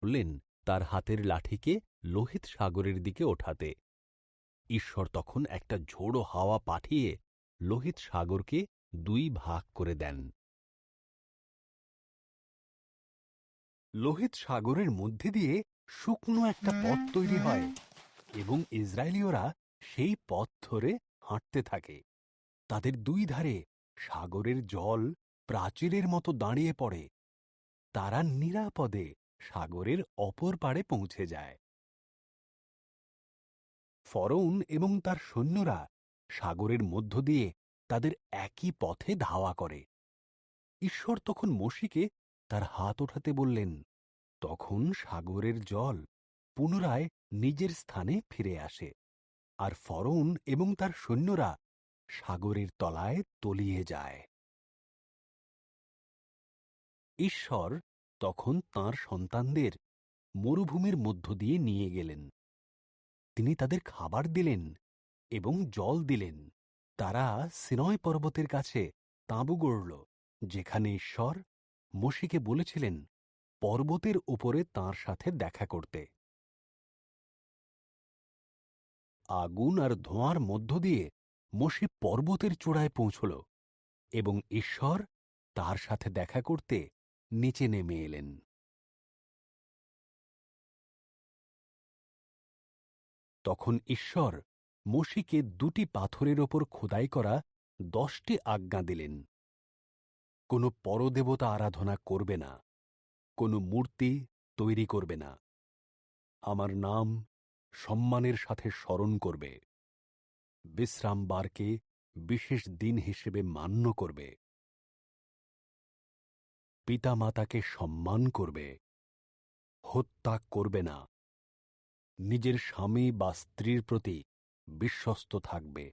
ধরলেন তার হাতের লাঠিকে লোহিত সাগরের দিকে ওঠাতে। ঈশ্বর তখন একটা ঝোড়ো হাওয়া পাঠিয়ে লোহিত সাগরকে 2 ভাগ করে দেন। লোহিত সাগরের মধ্যে দিয়ে শুকনো একটা পথ তৈরি হয় এবং ইসরায়েলীয়রা সেই পথ ধরে হাঁটতে থাকে। তাদের 2 ধারে সাগরের জল প্রাচীরের মতো দাঁড়িয়ে পড়ে। তারা নিরাপদে সাগরের অপর পাড়ে পৌঁছে যায়। ফরৌন এবং তার সৈন্যরা সাগরের মধ্য দিয়ে তাদের একই পথে ধাওয়া করে। ঈশ্বর তখন মোশিকে তার হাত ওঠাতে বললেন। তখন সাগরের জল পুনরায় নিজের স্থানে ফিরে আসে, আর ফরৌন এবং তার সৈন্যরা সাগরের তলায় তলিয়ে যায়। ঈশ্বর তখন তাঁর সন্তানদের মরুভূমির মধ্য দিয়ে নিয়ে গেলেন। তিনি তাদের খাবার দিলেন এবং জল দিলেন। তারা সিনয় পর্বতের কাছে তাঁবু গড়ল, যেখানে ঈশ্বর মোশিকে বলেছিলেন পর্বতের উপরে তাঁর সাথে দেখা করতে। আগুন আর ধোঁয়ার মধ্য দিয়ে মোশে পর্বতের চূড়ায় পৌঁছল এবং ঈশ্বর তার সাথে দেখা করতে নিচে নেমে এলেন। তখন ঈশ্বর মোশিকে 2টি পাথরের ওপর খোদাই করা 10টি আজ্ঞা দিলেন। কোনো পরদেবতা আরাধনা করবে না, কোনো মূর্তি তৈরি করবে না, আমার নাম সম্মানের সাথে স্মরণ করবে, বিশ্রামবারকে বিশেষ দিন হিসেবে মান্য করবে, পিতামাতাকে সম্মান করবে, হত্যা করবে না, নিজের স্বামী বা স্ত্রীর প্রতি বিশ্বস্ত থাকবে,